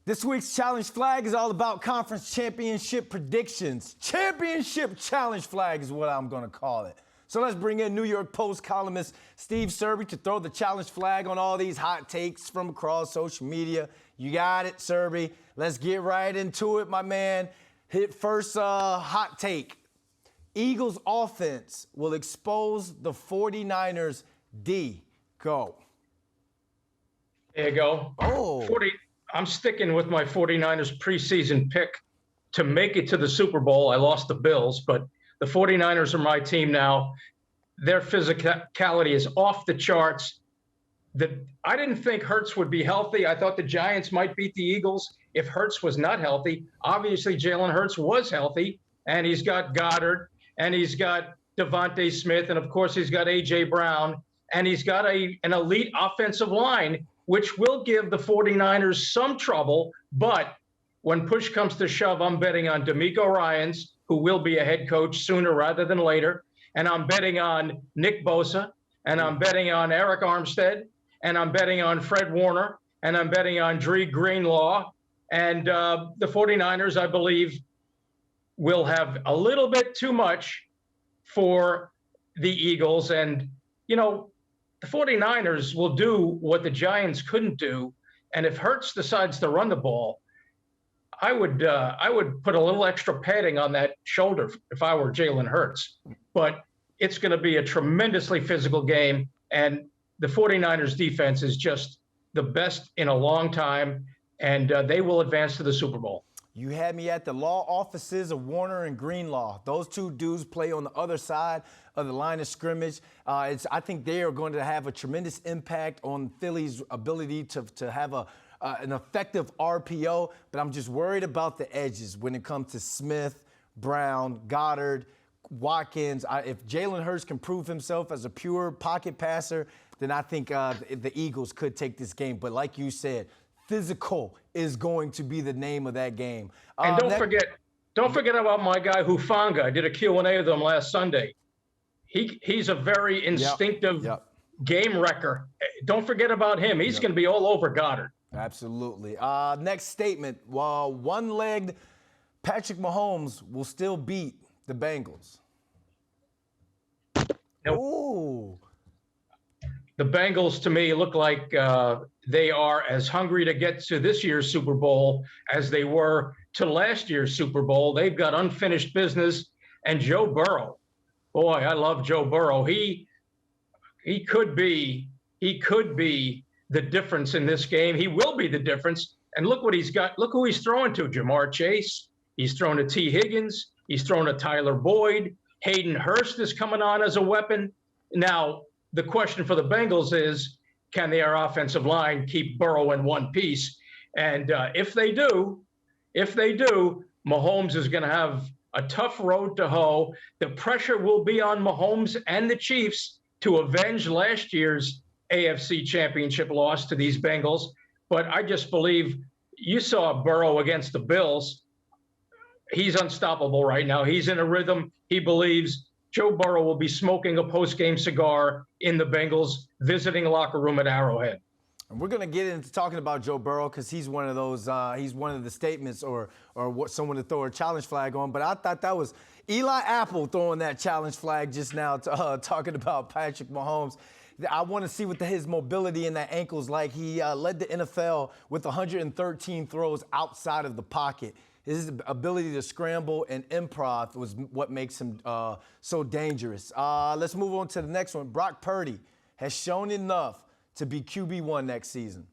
This week's Challenge Flag is all about conference championship predictions. Championship Challenge Flag is what I'm going to call it. So let's bring in New York Post columnist Steve Serby to throw the challenge flag on all these hot takes from across social media. You got it, Serby. Let's get right into it, my man. Hit first hot take. Eagles offense will expose the 49ers D. Go. There you go. Oh. I'm sticking with my 49ers preseason pick to make it to the Super Bowl. I lost the Bills, but the 49ers are my team now. Their physicality is off the charts. I didn't think Hurts would be healthy. I thought the Giants might beat the Eagles if Hurts was not healthy. Obviously, Jalen Hurts was healthy, and he's got Goddard, and he's got Devontae Smith, and, of course, he's got A.J. Brown, and he's got an elite offensive line, which will give the 49ers some trouble. But when push comes to shove, I'm betting on DeMeco Ryans, who will be a head coach sooner rather than later. And I'm betting on Nick Bosa, and I'm betting on Eric Armstead, and I'm betting on Fred Warner, and I'm betting on Dre Greenlaw. And the 49ers, I believe, will have a little bit too much for the Eagles. And, you know, the 49ers will do what the Giants couldn't do. And if Hurts decides to run the ball, I would put a little extra padding on that shoulder if I were Jalen Hurts. But it's going to be a tremendously physical game. And the 49ers defense is just the best in a long time. And they will advance to the Super Bowl. You had me at the law offices of Warner and Greenlaw. Those two dudes play on the other side of the line of scrimmage. I think they are going to have a tremendous impact on Philly's ability to have an effective RPO, but I'm just worried about the edges when it comes to Smith, Brown, Goddard, Watkins. If Jalen Hurts can prove himself as a pure pocket passer, then I think the Eagles could take this game. But like you said, physical is going to be the name of that game. And don't forget about my guy Hufanga. I did a Q&A with him last Sunday. He's a very instinctive game wrecker. Don't forget about him. He's going to be all over Goddard. Absolutely. Next statement. One-legged Patrick Mahomes will still beat the Bengals. Nope. Ooh. The Bengals, to me, look like they are as hungry to get to this year's Super Bowl as they were to last year's Super Bowl. They've got unfinished business. And Joe Burrow, boy, I love Joe Burrow. He could be the difference in this game. He will be the difference. And look what he's got. Look who he's throwing to: Jamar Chase. He's thrown to T. Higgins. He's thrown to Tyler Boyd. Hayden Hurst is coming on as a weapon. Now, the question for the Bengals is, can their offensive line keep Burrow in one piece? And if they do, Mahomes is going to have a tough road to hoe. The pressure will be on Mahomes and the Chiefs to avenge last year's AFC Championship loss to these Bengals. But I just believe you saw Burrow against the Bills. He's unstoppable right now. He's in a rhythm. He believes Joe Burrow will be smoking a post-game cigar in the Bengals visiting locker room at Arrowhead. And we're going to get into talking about Joe Burrow because he's one of those, he's one of the statements or what someone to throw a challenge flag on. But I thought that was Eli Apple throwing that challenge flag just now, talking about Patrick Mahomes. I want to see what his mobility in that ankle is like. He led the NFL with 113 throws outside of the pocket. His ability to scramble and improv was what makes him so dangerous. Let's move on to the next one. Brock Purdy has shown enough to be QB1 next season.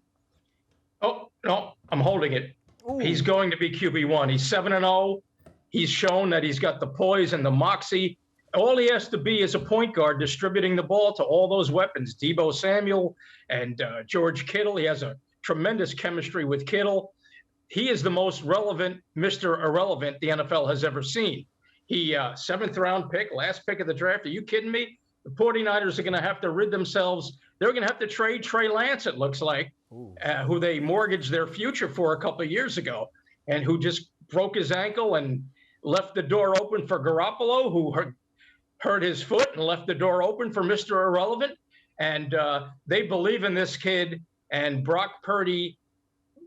Oh, no, I'm holding it. Ooh. He's going to be QB1. He's 7-0. He's shown that he's got the poise and the moxie. All he has to be is a point guard distributing the ball to all those weapons, Deebo Samuel and George Kittle. He has a tremendous chemistry with Kittle. He is the most relevant Mr. Irrelevant the NFL has ever seen. He, 7th-round pick, last pick of the draft. Are you kidding me? The 49ers are going to have to rid themselves. They're going to have to trade Trey Lance, it looks like, who they mortgaged their future for a couple of years ago, and who just broke his ankle and left the door open for Garoppolo, who hurt his foot and left the door open for Mr. Irrelevant. And they believe in this kid, and Brock Purdy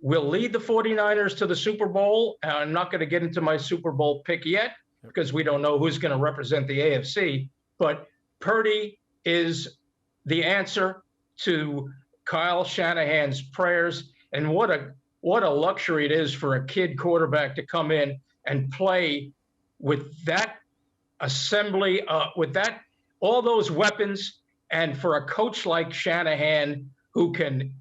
will lead the 49ers to the Super Bowl. I'm not going to get into my Super Bowl pick yet because we don't know who's going to represent the AFC. But Purdy is the answer to Kyle Shanahan's prayers. And what a luxury it is for a kid quarterback to come in and play with that assembly, with that all those weapons, and for a coach like Shanahan who can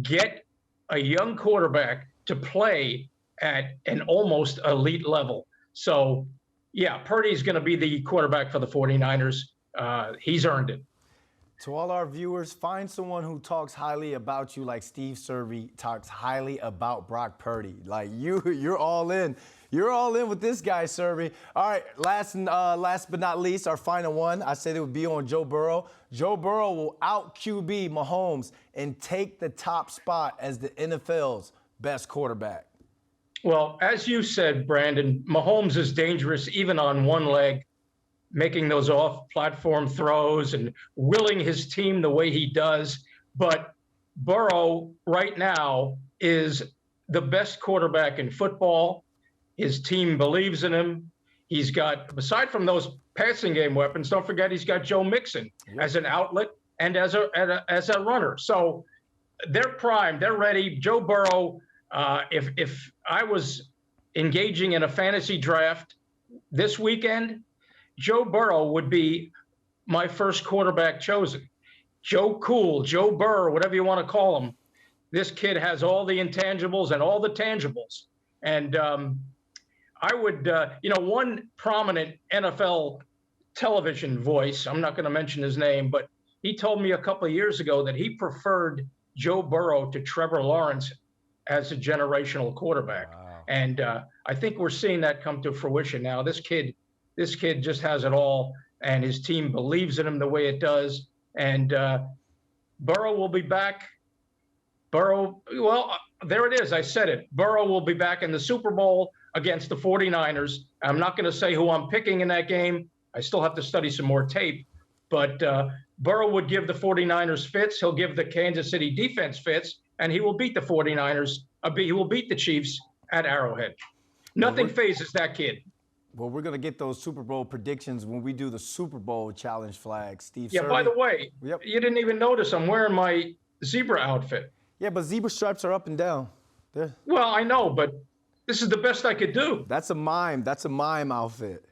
get a young quarterback to play at an almost elite level. So, yeah, Purdy's going to be the quarterback for the 49ers. He's earned it. To all our viewers, find someone who talks highly about you like Steve Serby talks highly about Brock Purdy. Like you're all in. You're all in with this guy, Serby. All right, last but not least, our final one. I said it would be on Joe Burrow. Joe Burrow will out QB Mahomes and take the top spot as the NFL's best quarterback. Well, as you said, Brandon, Mahomes is dangerous even on one leg, making those off-platform throws and willing his team the way he does. But Burrow right now is the best quarterback in football. His team believes in him. He's got, aside from those passing game weapons, don't forget he's got Joe Mixon as an outlet and as a runner. So they're primed. They're ready. Joe Burrow, if I was engaging in a fantasy draft this weekend, Joe Burrow would be my first quarterback chosen. Joe Cool, Joe Burr, whatever you want to call him. This kid has all the intangibles and all the tangibles. And I would, one prominent NFL television voice, I'm not going to mention his name, but he told me a couple of years ago that he preferred Joe Burrow to Trevor Lawrence as a generational quarterback. Wow. And I think we're seeing that come to fruition now. This kid just has it all, and his team believes in him the way it does. And Burrow will be back. There it is. I said it. Burrow will be back in the Super Bowl against the 49ers. I'm not going to say who I'm picking in that game. I still have to study some more tape. But Burrow would give the 49ers fits. He'll give the Kansas City defense fits, and he will beat the 49ers. He will beat the Chiefs at Arrowhead. Nothing phases that kid. Well, we're going to get those Super Bowl predictions when we do the Super Bowl challenge flag, Steve. Yeah, Serby. By the way, You didn't even notice I'm wearing my zebra outfit. Yeah, but zebra stripes are up and down. Well, I know, but this is the best I could do. That's a mime. That's a mime outfit.